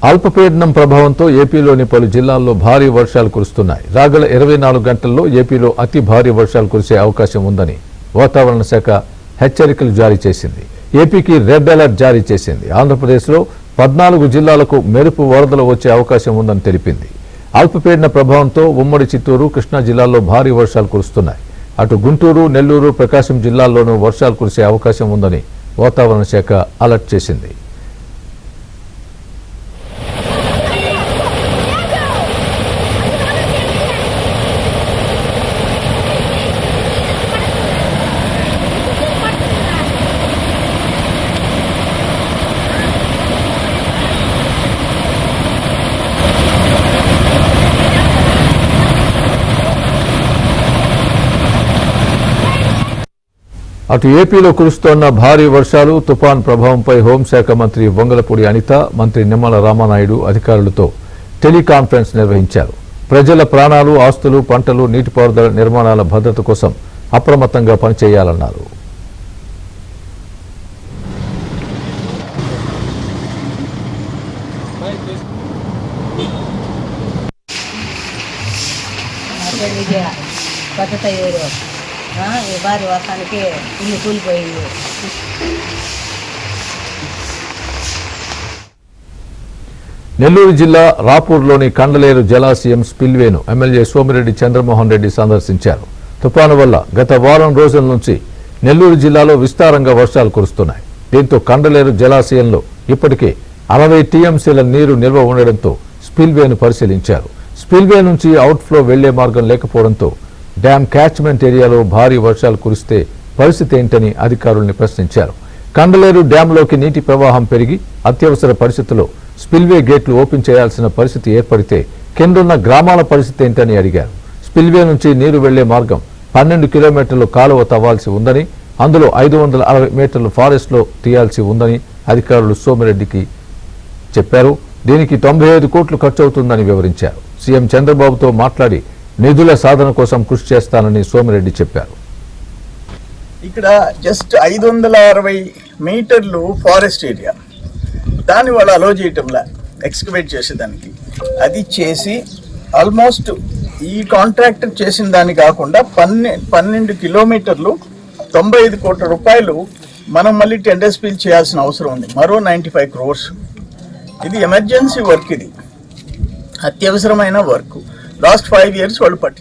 అల్పపీడనం ప్రభావంతో ఏపీలోని పలు జిల్లాల్లో భారీ వర్షాలు కురుస్తున్నాయి. రాగల 24 గంటల్లో ఏపీలో అతి భారీ వర్షాలు కురిసే అవకాశం ఉందని వాతావరణ శాఖ హెచ్చరికలు జారీ చేసింది. ఏపీకి రెడ్ అలర్ట్ జారీ చేసింది. ఆంధ్రప్రదేశ్లో 14 జిల్లాలకు మెరుపు వరదలు వచ్చే అవకాశం ఉందని తెలిపింది. అల్పపీడన ప్రభావంతో ఉమ్మడి చిత్తూరు, కృష్ణా జిల్లాల్లో భారీ వర్షాలు కురుస్తున్నాయి. అటు గుంటూరు, నెల్లూరు, ప్రకాశం జిల్లాల్లోనూ వర్షాలు కురిసే అవకాశం ఉందని వాతావరణ శాఖ అలర్ట్ చేసింది. అటు ఏపీలో కురుస్తోన్న భారీ వర్షాలు, తుపాన్ ప్రభావంపై హోంశాఖ మంత్రి వంగలపూడి అనిత, మంత్రి నిమ్మల రామానాయుడు అధికారులతో టెలికాన్ఫరెన్స్ నిర్వహించారు. ప్రజల ప్రాణాలు, ఆస్తులు, పంటలు, నీటిపారుదల నిర్మాణాల భద్రత కోసం అప్రమత్తంగా పనిచేయాలన్నారు. భారీ వర్షానికి ఇల్లు కూలిపోయింది. నెల్లూరు జిల్లా రాపూర్లోని కండలేరు జలాశయం స్పిల్వేను ఎమ్మెల్యే సోమిరెడ్డి చంద్రమోహన్ రెడ్డి సందర్శించారు. తుపాను వల్ల గత వారం రోజుల నుంచి నెల్లూరు జిల్లాలో విస్తారంగా వర్షాలు కురుస్తున్నాయి. దీంతో కండలేరు జలాశయంలో ఇప్పటికే 60 టీఎంసీల నీరు నిల్వ ఉండడంతో స్పిల్వేను పరిశీలించారు. స్పిల్వే నుంచి అవుట్ఫ్లో వెళ్లే మార్గం లేకపోవడంతో డ్యామ్ క్యాచ్మెంట్ ఏరియాలో భారీ వర్షాలు కురిస్తే పరిస్థితి ఏంటని అధికారుల్ని ప్రశ్నించారు. కండలేరు డ్యాంలోకి నీటి ప్రవాహం పెరిగి అత్యవసర పరిస్థితుల్లో స్పిల్వే గేట్లు ఓపెన్ చేయాల్సిన పరిస్థితి ఏర్పడితే కిందున్న గ్రామాల పరిస్థితి ఏంటని అడిగారు. స్పిల్వే నుంచి నీరు వెళ్లే మార్గం 12 కిలోమీటర్లు కాలువ తవ్వాల్సి ఉందని, అందులో 560 మీటర్లు ఫారెస్ట్లో తీయాల్సి ఉందని అధికారులు సోమిరెడ్డికి చెప్పారు. దీనికి 95 కోట్లు ఖర్చవుతుందని వివరించారు. సీఎం చంద్రబాబుతో మాట్లాడి నిధుల సాధన కోసం కృషి చేస్తానని సోమిరెడ్డి చెప్పారు. ఇక్కడ జస్ట్ 560 మీటర్లు ఫారెస్ట్ ఏరియా, దాన్ని వాళ్ళు అలో చేయటంలా ఎక్స్కవేట్ చేసేదానికి. అది చేసి ఆల్మోస్ట్ ఈ కాంట్రాక్టర్ చేసిన దాన్ని కాకుండా 12 కిలోమీటర్లు 95 కోట్ల రూపాయలు మనం మళ్ళీ టెండర్స్ పిల్ చేయాల్సిన అవసరం ఉంది. మరో 95 crores. ఇది ఎమర్జెన్సీ వర్క్, ఇది అత్యవసరమైన వర్క్. లాస్ట్ 5 years వాళ్ళు పట్టి